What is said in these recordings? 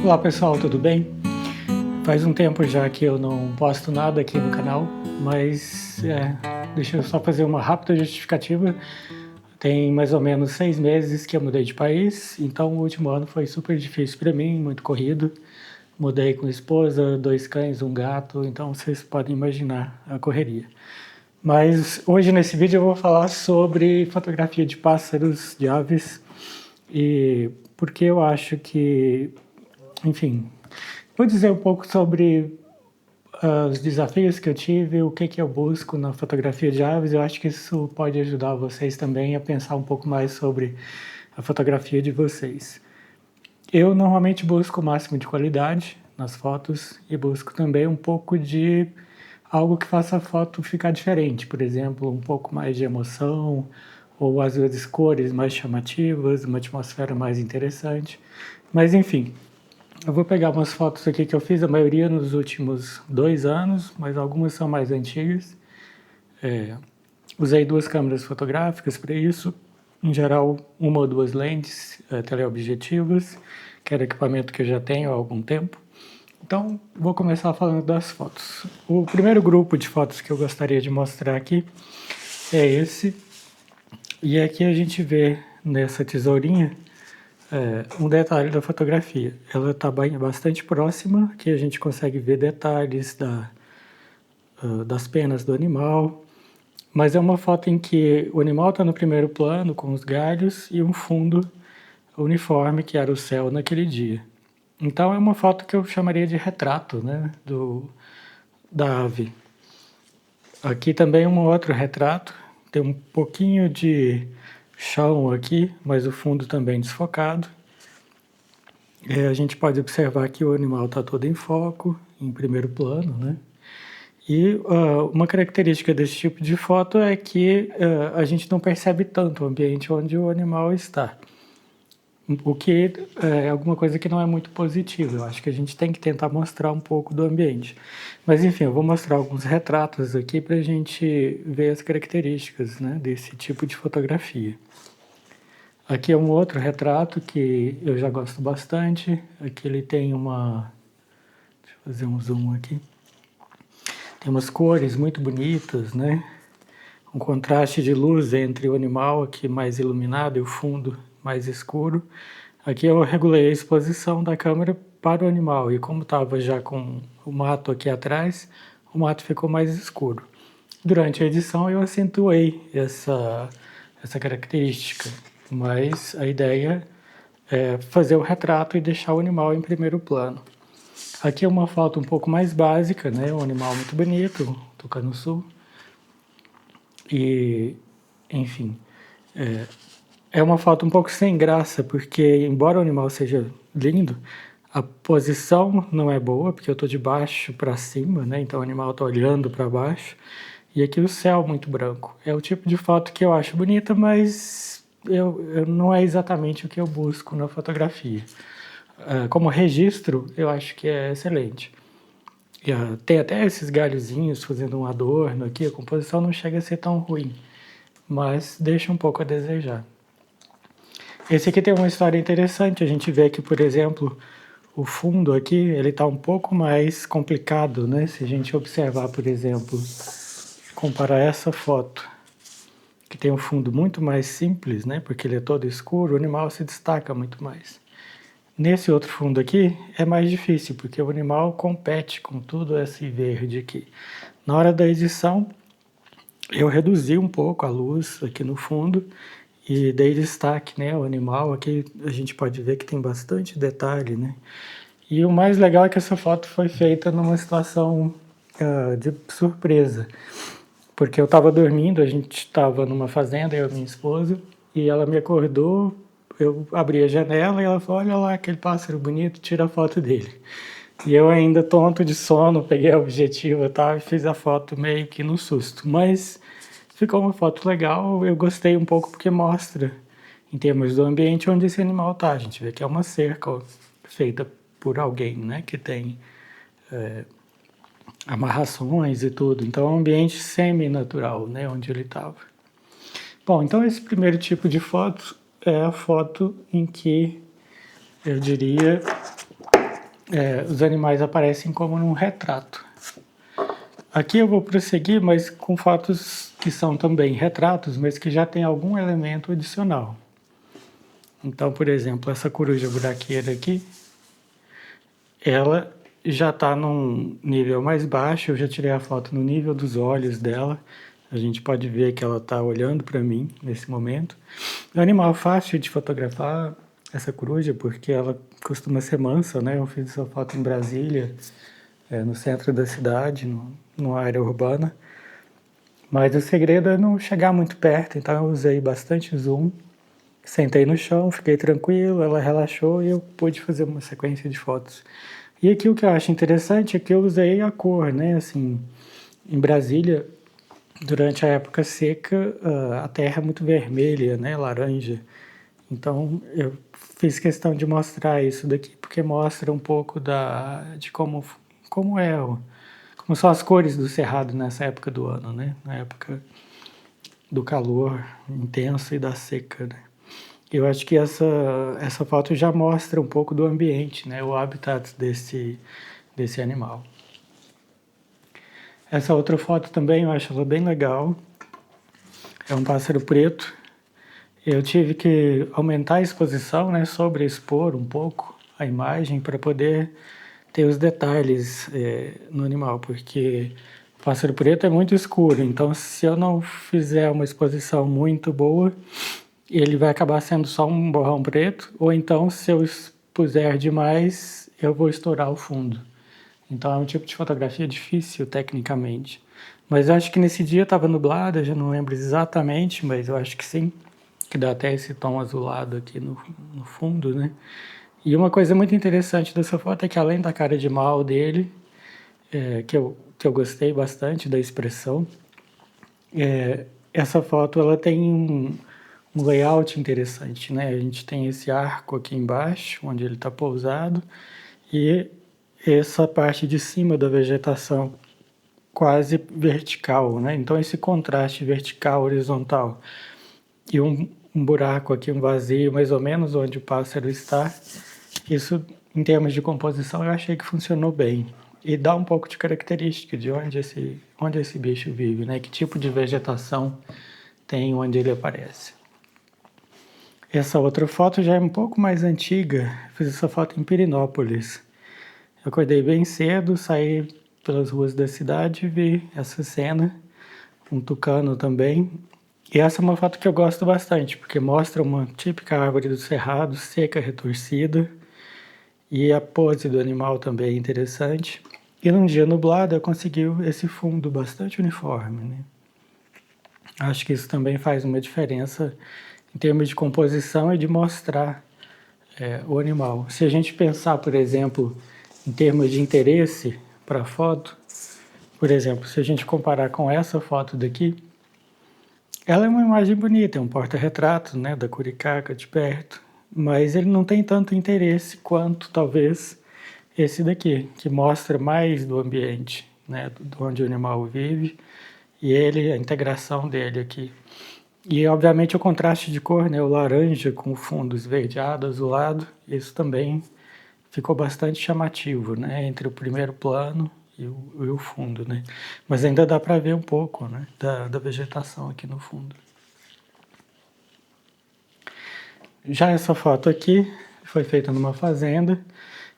Olá pessoal, tudo bem? Faz um tempo já que eu não posto nada aqui no canal, mas deixa eu só fazer uma rápida justificativa. Tem mais ou menos 6 meses que eu mudei de país, então o último ano foi super difícil para mim, muito corrido. Mudei com esposa, 2 cães, um gato, então vocês podem imaginar a correria. Mas hoje nesse vídeo eu vou falar sobre fotografia de pássaros, de aves, e porque eu acho que, enfim, vou dizer um pouco sobre os desafios que eu tive, o que eu busco na fotografia de aves. Eu acho que isso pode ajudar vocês também a pensar um pouco mais sobre a fotografia de vocês. Eu normalmente busco o máximo de qualidade nas fotos e busco também um pouco de algo que faça a foto ficar diferente, por exemplo, um pouco mais de emoção, ou às vezes cores mais chamativas, uma atmosfera mais interessante. Mas enfim, eu vou pegar umas fotos aqui que eu fiz, a maioria nos últimos 2 anos, mas algumas são mais antigas. Usei 2 câmeras fotográficas para isso, em geral 1 ou 2 lentes teleobjetivas, que era equipamento que eu já tenho há algum tempo. Então, vou começar falando das fotos. O primeiro grupo de fotos que eu gostaria de mostrar aqui é esse. E aqui a gente vê nessa tesourinha um detalhe da fotografia. Ela está bastante próxima, que a gente consegue ver detalhes das penas do animal. Mas é uma foto em que o animal está no primeiro plano, com os galhos, e um fundo uniforme, que era o céu naquele dia. Então é uma foto que eu chamaria de retrato, né, da ave. Aqui também um outro retrato, tem um pouquinho de chão aqui, mas o fundo também desfocado. A gente pode observar que o animal está todo em foco, em primeiro plano, né? E uma característica desse tipo de foto é que a gente não percebe tanto o ambiente onde o animal está. O que é alguma coisa que não é muito positiva. Eu acho que a gente tem que tentar mostrar um pouco do ambiente. Mas enfim, eu vou mostrar alguns retratos aqui para a gente ver as características, né, desse tipo de fotografia. Aqui é um outro retrato que eu já gosto bastante. Aqui ele tem uma... Deixa eu fazer um zoom aqui. Tem umas cores muito bonitas, né? Um contraste de luz entre o animal aqui mais iluminado e o fundo mais escuro. Aqui eu regulei a exposição da câmera para o animal e como estava já com o mato aqui atrás, o mato ficou mais escuro. Durante a edição eu acentuei essa característica, mas a ideia é fazer o retrato e deixar o animal em primeiro plano. Aqui é uma foto um pouco mais básica, né? Um animal muito bonito, tucano-sul. E, enfim, é uma foto um pouco sem graça, porque embora o animal seja lindo, a posição não é boa, porque eu estou de baixo para cima, né? Então o animal está olhando para baixo. E aqui o céu muito branco. É o tipo de foto que eu acho bonita, mas não é exatamente o que eu busco na fotografia. Como registro, eu acho que é excelente. Tem até esses galhozinhos fazendo um adorno aqui, a composição não chega a ser tão ruim, mas deixa um pouco a desejar. Esse aqui tem uma história interessante, a gente vê que, por exemplo, o fundo aqui, ele está um pouco mais complicado, né? Se a gente observar, por exemplo, comparar essa foto, que tem um fundo muito mais simples, né? Porque ele é todo escuro, o animal se destaca muito mais. Nesse outro fundo aqui é mais difícil, porque o animal compete com tudo esse verde aqui. Na hora da edição, eu reduzi um pouco a luz aqui no fundo e dei destaque, né, ao animal. Aqui a gente pode ver que tem bastante detalhe, né? E o mais legal é que essa foto foi feita numa situação de surpresa, porque eu estava dormindo, a gente estava numa fazenda, eu e minha esposa, e ela me acordou. Eu abri a janela e ela falou, olha lá aquele pássaro bonito, tira a foto dele. E eu ainda tonto de sono, peguei a objetiva e fiz a foto meio que no susto. Mas ficou uma foto legal, eu gostei um pouco porque mostra, em termos do ambiente, onde esse animal está. A gente vê que é uma cerca feita por alguém, né, que tem amarrações e tudo. Então é um ambiente semi-natural, né, onde ele estava. Bom, então esse primeiro tipo de foto é a foto em que eu diria os animais aparecem como num retrato. Aqui eu vou prosseguir, mas com fotos que são também retratos, mas que já tem algum elemento adicional. Então, por exemplo, essa coruja buraqueira aqui, ela já está num nível mais baixo, eu já tirei a foto no nível dos olhos dela. A gente pode ver que ela está olhando para mim nesse momento. É um animal fácil de fotografar, essa coruja, porque ela costuma ser mansa, né? Eu fiz essa foto em Brasília, no centro da cidade, numa área urbana. Mas o segredo é não chegar muito perto, então eu usei bastante zoom. Sentei no chão, fiquei tranquilo, ela relaxou e eu pude fazer uma sequência de fotos. E aqui o que eu acho interessante é que eu usei a cor, né? Assim, em Brasília, durante a época seca, a terra é muito vermelha, né? Laranja. Então eu fiz questão de mostrar isso daqui, porque mostra um pouco de como é, como são as cores do cerrado nessa época do ano, né? Na época do calor intenso e da seca, né? Eu acho que essa foto já mostra um pouco do ambiente, né? O habitat desse animal. Essa outra foto também eu acho ela bem legal. É um pássaro preto. Eu tive que aumentar a exposição, né? Sobreexpor um pouco a imagem para poder ter os detalhes no animal, porque o pássaro preto é muito escuro, então se eu não fizer uma exposição muito boa, ele vai acabar sendo só um borrão preto, ou então se eu expuser demais, eu vou estourar o fundo. Então é um tipo de fotografia difícil tecnicamente. Mas eu acho que nesse dia estava nublado, eu já não lembro exatamente, mas eu acho que sim, que dá até esse tom azulado aqui no fundo, né? E uma coisa muito interessante dessa foto é que além da cara de mal dele, que eu gostei bastante da expressão, essa foto ela tem um layout interessante, né? A gente tem esse arco aqui embaixo, onde ele está pousado, e essa parte de cima da vegetação quase vertical, né? Então esse contraste vertical, horizontal e um buraco aqui, um vazio mais ou menos onde o pássaro está, isso em termos de composição eu achei que funcionou bem. E dá um pouco de característica de onde esse bicho vive, né? Que tipo de vegetação tem onde ele aparece. Essa outra foto já é um pouco mais antiga, fiz essa foto em Pirinópolis. Eu acordei bem cedo, saí pelas ruas da cidade e vi essa cena, um tucano também. E essa é uma foto que eu gosto bastante, porque mostra uma típica árvore do cerrado, seca, retorcida, e a pose do animal também é interessante. E num dia nublado eu consegui esse fundo bastante uniforme, né? Acho que isso também faz uma diferença em termos de composição e de mostrar o animal. Se a gente pensar, por exemplo, em termos de interesse para a foto, por exemplo, se a gente comparar com essa foto daqui, ela é uma imagem bonita, é um porta-retrato, né, da Curicaca de perto, mas ele não tem tanto interesse quanto talvez esse daqui, que mostra mais do ambiente, né, de onde o animal vive e a integração dele aqui. E obviamente o contraste de cor, né, o laranja com o fundo esverdeado, azulado, isso também ficou bastante chamativo, né, entre o primeiro plano e o fundo, né. Mas ainda dá para ver um pouco, né, da vegetação aqui no fundo. Já essa foto aqui foi feita numa fazenda,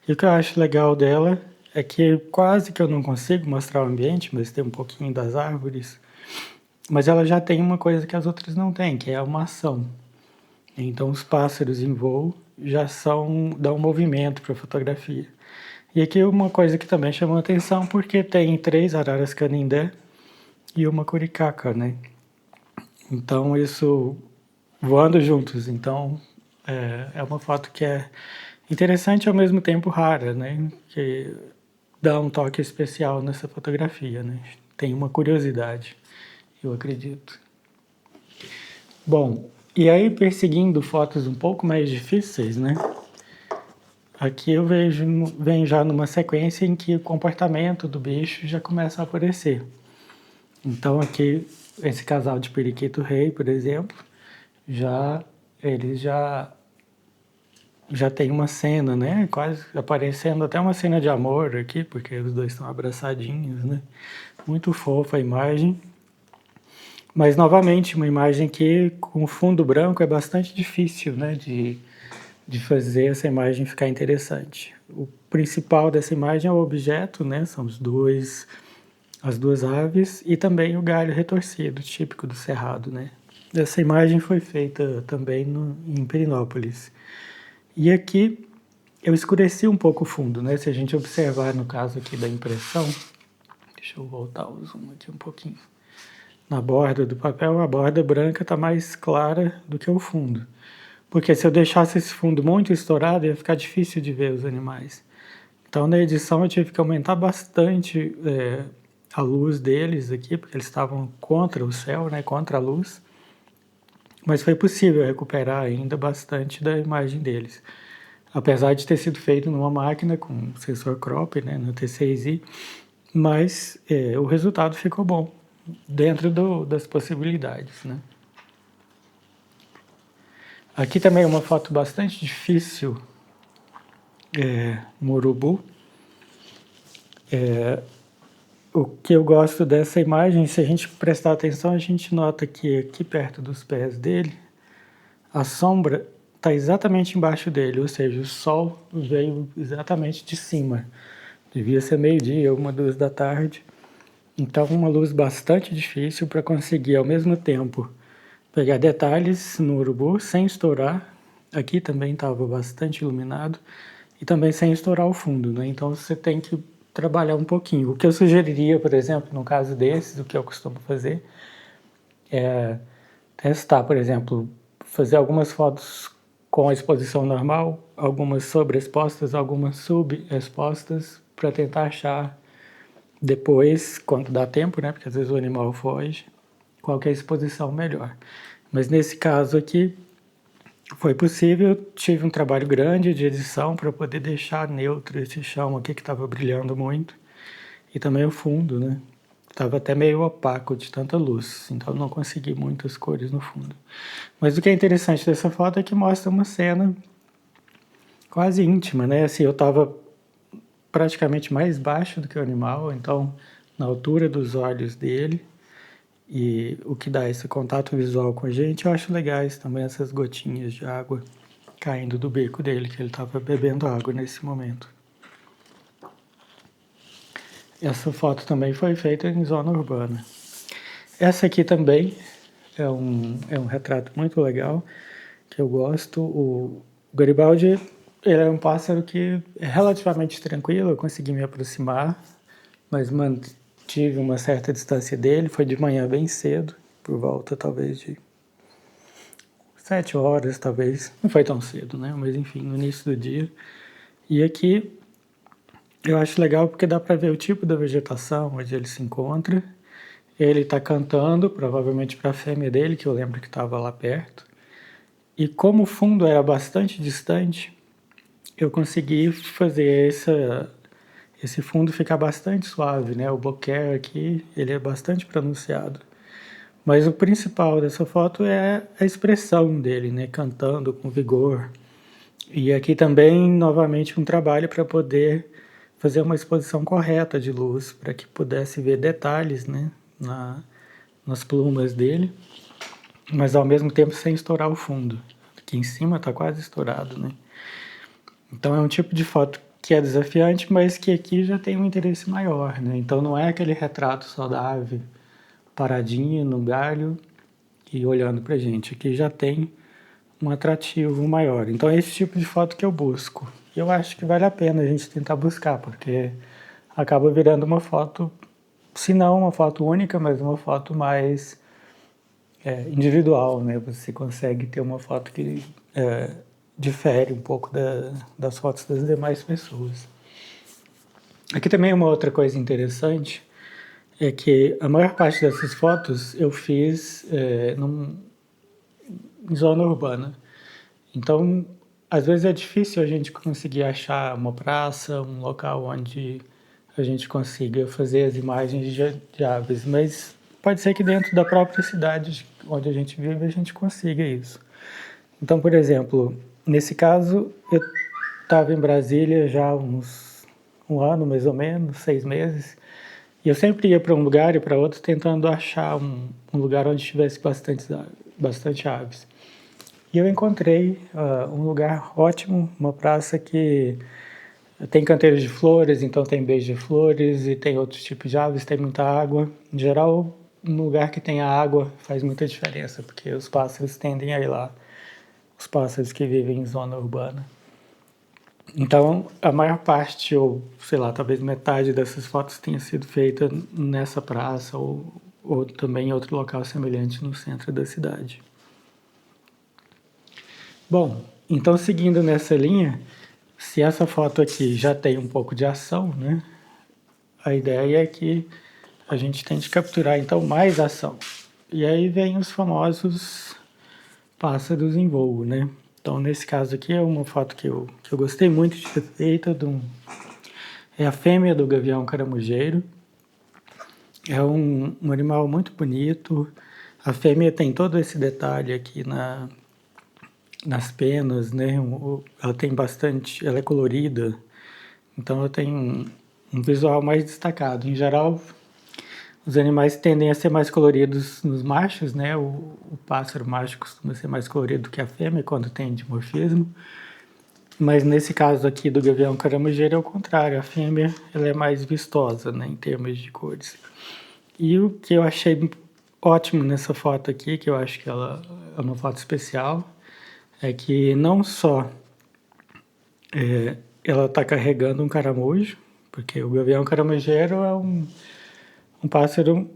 e o que eu acho legal dela é que quase que eu não consigo mostrar o ambiente, mas tem um pouquinho das árvores, mas ela já tem uma coisa que as outras não têm, que é uma ação. Então os pássaros em voo já dão movimento para a fotografia. E aqui uma coisa que também chamou a atenção, porque tem 3 araras canindé e uma curicaca, né? Então isso voando juntos. Então é uma foto que é interessante e ao mesmo tempo rara, né? Que dá um toque especial nessa fotografia, né? Tem uma curiosidade, eu acredito. Bom, e aí perseguindo fotos um pouco mais difíceis, né? Aqui eu venho já numa sequência em que o comportamento do bicho já começa a aparecer. Então aqui, esse casal de periquito rei, por exemplo, eles já já tem uma cena, né? Quase aparecendo até uma cena de amor aqui, porque os dois estão abraçadinhos, né? Muito fofa a imagem. Mas, novamente, uma imagem que com fundo branco é bastante difícil, né? De fazer essa imagem ficar interessante. O principal dessa imagem é o objeto, né? São as duas aves e também o galho retorcido, típico do cerrado, né? Essa imagem foi feita também em Perinópolis. E aqui eu escureci um pouco o fundo, né? Se a gente observar no caso aqui da impressão, deixa eu voltar o zoom aqui um pouquinho. Na borda do papel, a borda branca está mais clara do que o fundo. Porque se eu deixasse esse fundo muito estourado, ia ficar difícil de ver os animais. Então, na edição, eu tive que aumentar bastante a luz deles aqui, porque eles estavam contra o céu, né, contra a luz. Mas foi possível recuperar ainda bastante da imagem deles. Apesar de ter sido feito numa máquina com sensor crop, né, no T6i, mas o resultado ficou bom, dentro das possibilidades, né. Aqui também é uma foto bastante difícil, um urubu. O que eu gosto dessa imagem, se a gente prestar atenção, a gente nota que aqui perto dos pés dele, a sombra está exatamente embaixo dele, ou seja, o sol veio exatamente de cima. Devia ser meio-dia, 1, 2 da tarde. Então, uma luz bastante difícil para conseguir, ao mesmo tempo, pegar detalhes no urubu sem estourar. Aqui também estava bastante iluminado e também sem estourar o fundo, né? Então, você tem que trabalhar um pouquinho. O que eu sugeriria, por exemplo, no caso desses, o que eu costumo fazer é testar, por exemplo, fazer algumas fotos com a exposição normal, algumas sobreexpostas, algumas subexpostas, para tentar achar depois, quando dá tempo, né? Porque às vezes o animal foge, qual que é a exposição melhor. Mas nesse caso aqui, foi possível, tive um trabalho grande de edição para poder deixar neutro esse chão aqui que estava brilhando muito. E também o fundo, né? Estava até meio opaco de tanta luz, então não consegui muitas cores no fundo. Mas o que é interessante dessa foto é que mostra uma cena quase íntima, né? Assim, eu estava praticamente mais baixo do que o animal, então na altura dos olhos dele. E o que dá esse contato visual com a gente, eu acho legais também essas gotinhas de água caindo do bico dele, que ele estava bebendo água nesse momento. Essa foto também foi feita em zona urbana. Essa aqui também é um retrato muito legal, que eu gosto. O Garibaldi, ele é um pássaro que é relativamente tranquilo, eu consegui me aproximar, mas mantive uma certa distância dele. Foi de manhã bem cedo, por volta talvez de 7 horas, talvez. Não foi tão cedo, né? Mas enfim, no início do dia. E aqui eu acho legal porque dá para ver o tipo da vegetação onde ele se encontra. Ele está cantando, provavelmente para a fêmea dele, que eu lembro que estava lá perto. E como o fundo era bastante distante, eu consegui fazer esse fundo ficar bokeh suave, né? O bokeh aqui, ele é bastante pronunciado. Mas o principal dessa foto é a expressão dele, né? Cantando com vigor. E aqui também, novamente, um trabalho para poder fazer uma exposição correta de luz, para que pudesse ver detalhes, né? Nas plumas dele, mas ao mesmo tempo sem estourar o fundo. Aqui em cima está quase estourado, né? Então é um tipo de foto que é desafiante, mas que aqui já tem um interesse maior, né? Então não é aquele retrato só da ave paradinha no galho e olhando pra gente. Aqui já tem um atrativo maior. Então é esse tipo de foto que eu busco. E eu acho que vale a pena a gente tentar buscar, porque acaba virando uma foto, se não uma foto única, mas uma foto mais individual, né? Você consegue ter uma foto que difere um pouco das fotos das demais pessoas. Aqui também uma outra coisa interessante é que a maior parte dessas fotos eu fiz em zona urbana. Então, às vezes é difícil a gente conseguir achar uma praça, um local onde a gente consiga fazer as imagens de aves, mas pode ser que dentro da própria cidade onde a gente vive a gente consiga isso. Então, por exemplo, Nesse caso, eu estava em Brasília já há um ano, mais ou menos, 6 meses, e eu sempre ia para um lugar e para outro tentando achar um lugar onde tivesse bastante aves. E eu encontrei um lugar ótimo, uma praça que tem canteiros de flores, então tem beija-flores e tem outros tipos de aves, tem muita água. Em geral, um lugar que tem água faz muita diferença, porque os pássaros tendem a ir lá, os pássaros que vivem em zona urbana. Então, a maior parte, ou sei lá, talvez metade dessas fotos tenha sido feita nessa praça ou também em outro local semelhante no centro da cidade. Bom, então seguindo nessa linha, se essa foto aqui já tem um pouco de ação, né? A ideia é que a gente tente capturar então mais ação. E aí vem os famosos pássaros em voo, né? Então nesse caso aqui é uma foto que eu gostei muito de ter feito, é a fêmea do gavião caramujeiro. É um animal muito bonito. A fêmea tem todo esse detalhe aqui nas penas, né? Ela tem bastante, ela é colorida, então ela tem um visual mais destacado. Em geral, os animais tendem a ser mais coloridos nos machos, né? O pássaro macho costuma ser mais colorido que a fêmea quando tem dimorfismo. Mas nesse caso aqui do gavião caramujeiro é o contrário, a fêmea ela é mais vistosa, né, em termos de cores. E o que eu achei ótimo nessa foto aqui, que eu acho que ela é uma foto especial, é que não só ela está carregando um caramujo, porque o gavião caramujeiro é um pássaro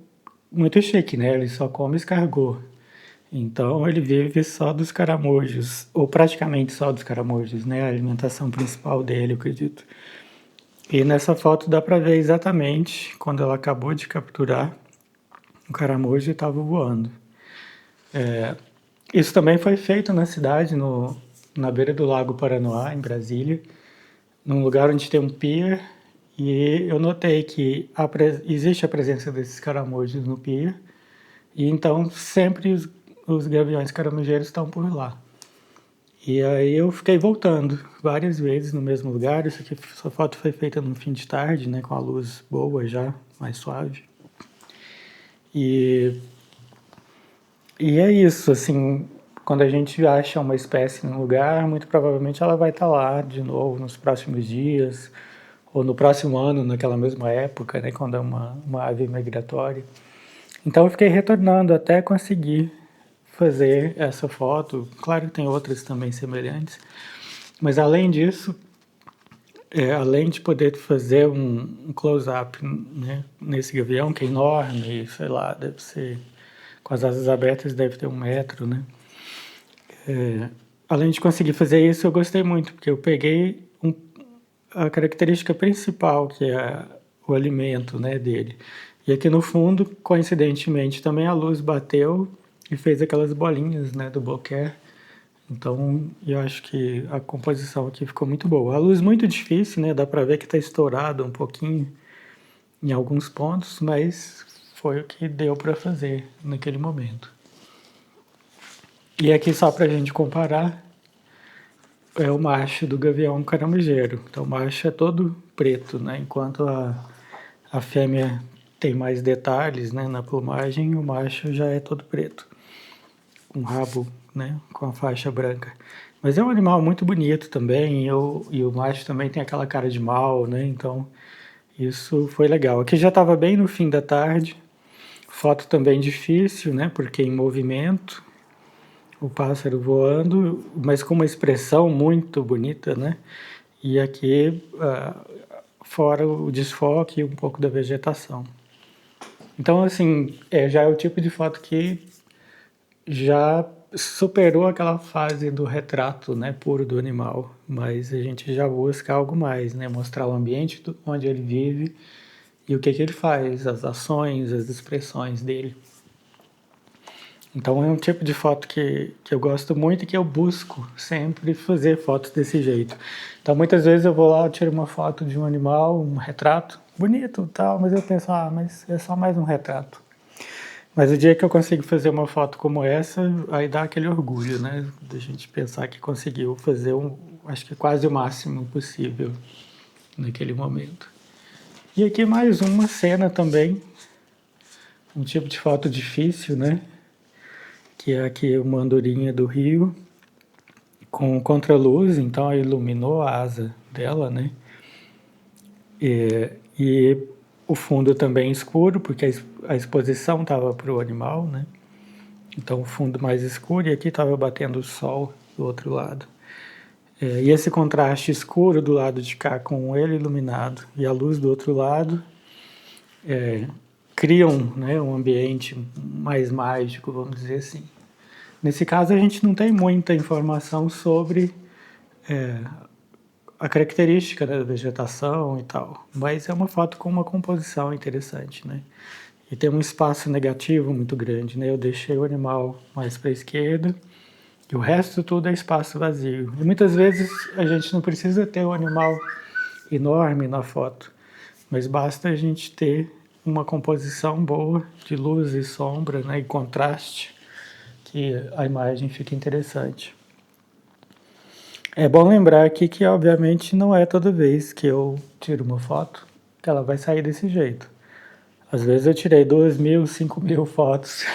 muito chique, né? Ele só come escargot. Então ele vive só dos caramujos, ou praticamente só dos caramujos, né? A alimentação principal dele, eu acredito. E nessa foto dá para ver exatamente quando ela acabou de capturar o caramujo estava voando. Isso também foi feito na cidade, na beira do Lago Paranoá, em Brasília, num lugar onde tem um pier, e eu notei que existe a presença desses caramujos no pier, e então sempre os gaviões caramujeiros estão por lá. E aí eu fiquei voltando várias vezes no mesmo lugar. Essa foto foi feita no fim de tarde, né, com a luz boa já, mais suave. E é isso, assim, quando a gente acha uma espécie num lugar, muito provavelmente ela vai estar lá de novo nos próximos dias, ou no próximo ano, naquela mesma época, né, quando é uma ave migratória. Então eu fiquei retornando até conseguir fazer essa foto. Claro que tem outras também semelhantes, mas além disso, além de poder fazer um close-up, né, nesse gavião, que é enorme, sei lá, deve ser, com as asas abertas deve ter 1 metro, né? Além de conseguir fazer isso, eu gostei muito, porque eu peguei a característica principal, que é o alimento, né, dele. E aqui no fundo, coincidentemente, também a luz bateu e fez aquelas bolinhas, né, do bokeh. Então, eu acho que a composição aqui ficou muito boa. A luz muito difícil, né, dá pra ver que tá estourada um pouquinho em alguns pontos, mas foi o que deu para fazer naquele momento. E aqui só pra gente comparar, é o macho do gavião caramujeiro. Então o macho é todo preto, né? Enquanto a fêmea tem mais detalhes, né, na plumagem, o macho já é todo preto. Com rabo, né, com a faixa branca. Mas é um animal muito bonito também, e o macho também tem aquela cara de mal, né? Então isso foi legal. Aqui já estava bem no fim da tarde. Foto também difícil, né? Porque em movimento, o pássaro voando, mas com uma expressão muito bonita, né? E aqui, fora o desfoque e um pouco da vegetação. Então, assim, já é o tipo de foto que já superou aquela fase do retrato, né, puro do animal, mas a gente já busca algo mais, né? Mostrar o ambiente onde ele vive e o que ele faz, as ações, as expressões dele. Então é um tipo de foto que eu gosto muito e que eu busco sempre fazer fotos desse jeito. Então muitas vezes eu vou lá, eu tiro uma foto de um animal, um retrato, bonito e tal, mas eu penso, mas é só mais um retrato. Mas o dia que eu consigo fazer uma foto como essa, aí dá aquele orgulho, né? Da gente pensar que conseguiu fazer acho que quase o máximo possível naquele momento. E aqui mais uma cena também, um tipo de foto difícil, né? Que é aqui uma andorinha do rio com contraluz, então iluminou a asa dela, né? E o fundo também escuro, porque a exposição estava para o animal, né? Então o fundo mais escuro e aqui estava batendo o sol do outro lado. E esse contraste escuro do lado de cá com ele iluminado e a luz do outro lado criam, né, um ambiente mais mágico, vamos dizer assim. Nesse caso a gente não tem muita informação sobre a característica, né, da vegetação e tal, mas é uma foto com uma composição interessante, né? E tem um espaço negativo muito grande, né? Eu deixei o animal mais para a esquerda e o resto tudo é espaço vazio. E muitas vezes a gente não precisa ter um animal enorme na foto, mas basta a gente ter uma composição boa de luz e sombra, né, e contraste, que a imagem fica interessante. É bom lembrar aqui que, obviamente, não é toda vez que eu tiro uma foto que ela vai sair desse jeito. Às vezes eu tirei 2.000, 5.000 fotos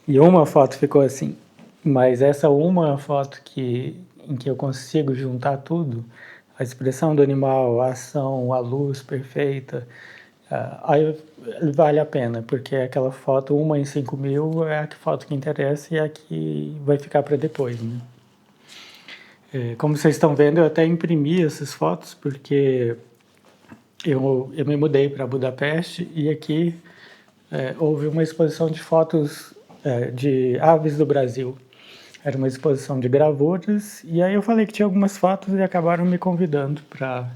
e uma foto ficou assim. Mas essa uma foto em que eu consigo juntar tudo, a expressão do animal, a ação, a luz perfeita, aí vale a pena, porque aquela foto, 1 em 5.000, é a foto que interessa e é a que vai ficar para depois, né? Como vocês estão vendo, eu até imprimi essas fotos, porque eu me mudei para Budapeste e aqui houve uma exposição de fotos de aves do Brasil. Era uma exposição de gravuras e aí eu falei que tinha algumas fotos e acabaram me convidando para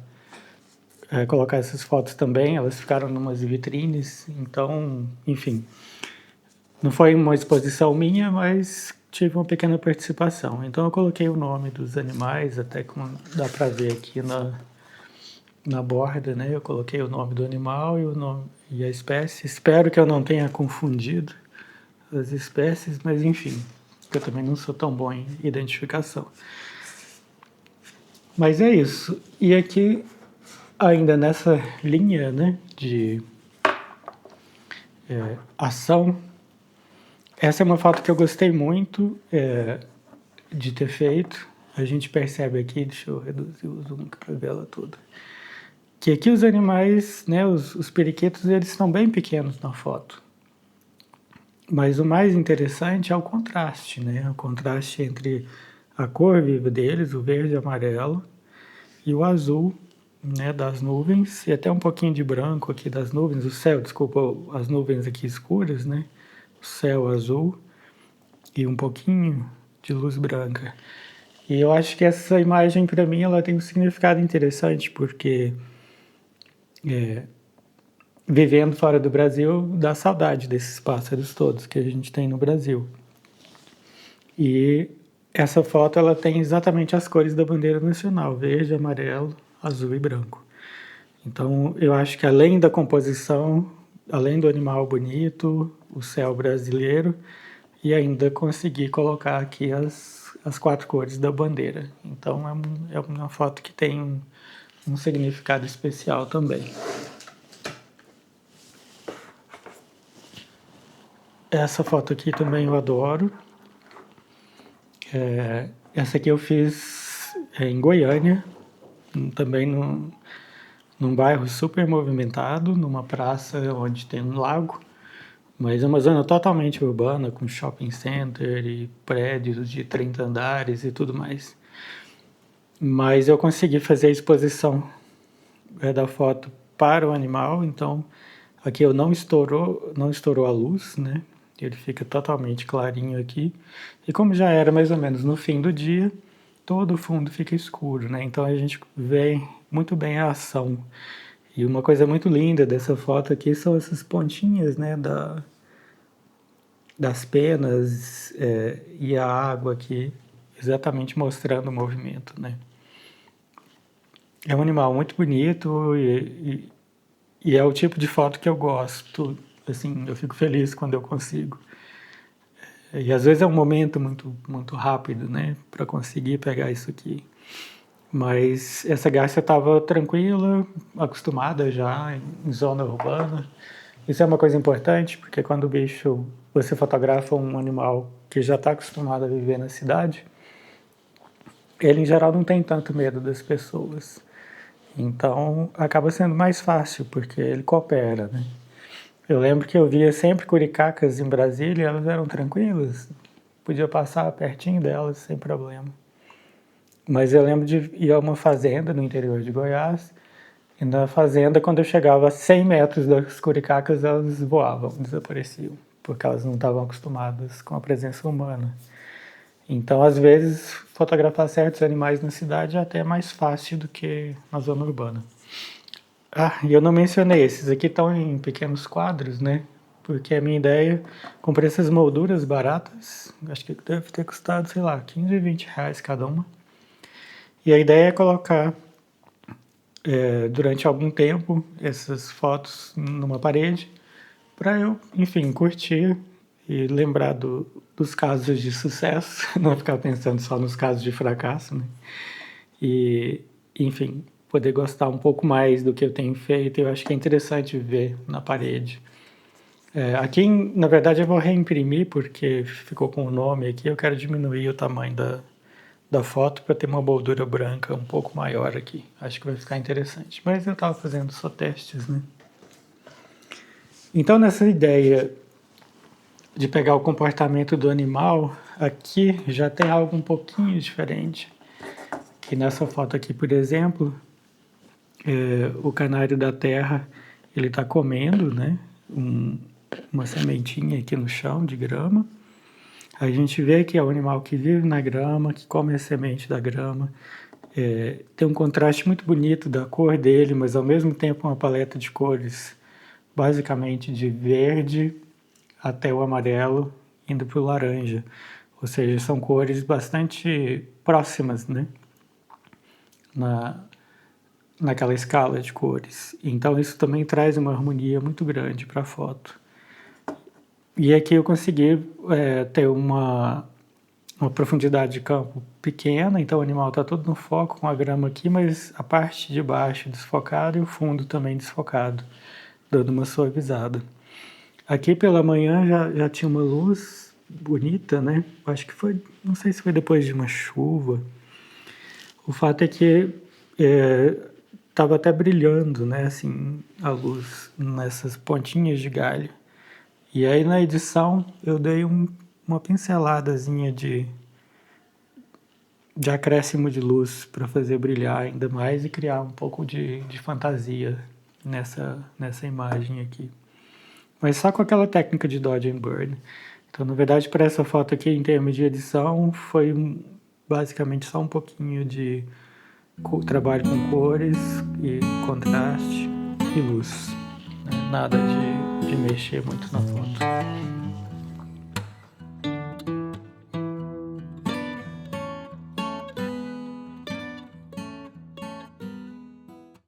colocar essas fotos também. Elas ficaram numas vitrines, então, enfim, não foi uma exposição minha, mas tive uma pequena participação. Então eu coloquei o nome dos animais, até como dá para ver aqui na borda, né? Eu coloquei o nome do animal e o nome e a espécie. Espero que eu não tenha confundido as espécies, mas enfim, eu também não sou tão bom em identificação. Mas é isso. E aqui, ainda nessa linha, né, de ação, essa é uma foto que eu gostei muito de ter feito. A gente percebe aqui, deixa eu reduzir o zoom para ver ela toda, que aqui os animais, né, os periquitos, eles estão bem pequenos na foto. Mas o mais interessante é o contraste, né? O contraste entre a cor viva deles, o verde e amarelo, e o azul, né, das nuvens, e até um pouquinho de branco aqui das nuvens, o céu, desculpa, as nuvens aqui escuras, né? O céu azul e um pouquinho de luz branca. E eu acho que essa imagem, para mim, ela tem um significado interessante, porque vivendo fora do Brasil, dá saudade desses pássaros todos que a gente tem no Brasil. E essa foto, ela tem exatamente as cores da bandeira nacional, verde, amarelo, azul e branco. Então, eu acho que além da composição, além do animal bonito, o céu brasileiro, e ainda consegui colocar aqui as 4 cores da bandeira. Então, é uma foto que tem um significado especial também. Essa foto aqui também eu adoro. Essa aqui eu fiz em Goiânia, também num bairro super movimentado, numa praça onde tem um lago, mas é uma zona totalmente urbana, com shopping center e prédios de 30 andares e tudo mais. Mas eu consegui fazer a exposição da foto para o animal, então aqui eu não estourou a luz, né? Ele fica totalmente clarinho aqui. E como já era mais ou menos no fim do dia, todo o fundo fica escuro, né? Então a gente vê muito bem a ação. E uma coisa muito linda dessa foto aqui são essas pontinhas, né, das penas e a água aqui, exatamente mostrando o movimento, né? É um animal muito bonito e é o tipo de foto que eu gosto Assim, eu fico feliz quando eu consigo. E às vezes é um momento muito, muito rápido, né, para conseguir pegar isso aqui. Mas essa garça estava tranquila, acostumada já em zona urbana. Isso é uma coisa importante, porque quando o bicho, você fotografa um animal que já está acostumado a viver na cidade, ele em geral não tem tanto medo das pessoas. Então acaba sendo mais fácil, porque ele coopera, né? Eu lembro que eu via sempre curicacas em Brasília e elas eram tranquilas, podia passar pertinho delas sem problema. Mas eu lembro de ir a uma fazenda no interior de Goiás, e na fazenda, quando eu chegava a 100 metros das curicacas, elas voavam, desapareciam, porque elas não estavam acostumadas com a presença humana. Então, às vezes, fotografar certos animais na cidade é até mais fácil do que na zona urbana. Ah, e eu não mencionei, esses aqui estão em pequenos quadros, né? Porque a minha ideia, comprei essas molduras baratas, acho que deve ter custado, sei lá, 15, 20 reais cada uma. E a ideia é colocar durante algum tempo essas fotos numa parede para eu, enfim, curtir e lembrar dos casos de sucesso, não ficar pensando só nos casos de fracasso, né? E, enfim, poder gostar um pouco mais do que eu tenho feito, eu acho que é interessante ver na parede. Aqui, na verdade, eu vou reimprimir porque ficou com o nome aqui, eu quero diminuir o tamanho da foto para ter uma moldura branca um pouco maior aqui. Acho que vai ficar interessante. Mas eu estava fazendo só testes, né? Então, nessa ideia de pegar o comportamento do animal, aqui já tem algo um pouquinho diferente. Que nessa foto aqui, por exemplo, o canário da terra, ele está comendo, né? Uma sementinha aqui no chão de grama. A gente vê que é um animal que vive na grama, que come a semente da grama. Tem um contraste muito bonito da cor dele, mas ao mesmo tempo uma paleta de cores basicamente de verde até o amarelo, indo para o laranja. Ou seja, são cores bastante próximas, né? Naquela escala de cores. Então isso também traz uma harmonia muito grande para a foto. E aqui eu consegui ter uma profundidade de campo pequena, então o animal está todo no foco com a grama aqui, mas a parte de baixo desfocada e o fundo também desfocado, dando uma suavizada. Aqui pela manhã já tinha uma luz bonita, né? Acho que foi, não sei se foi depois de uma chuva. O fato é que estava até brilhando, né? Assim, a luz nessas pontinhas de galho. E aí na edição eu dei uma pinceladazinha de acréscimo de luz para fazer brilhar ainda mais e criar um pouco de fantasia nessa imagem aqui. Mas só com aquela técnica de Dodge and Burn. Então, na verdade, para essa foto aqui, em termos de edição, foi basicamente só um pouquinho de trabalho com cores e contraste e luz. Né? Nada de mexer muito na foto.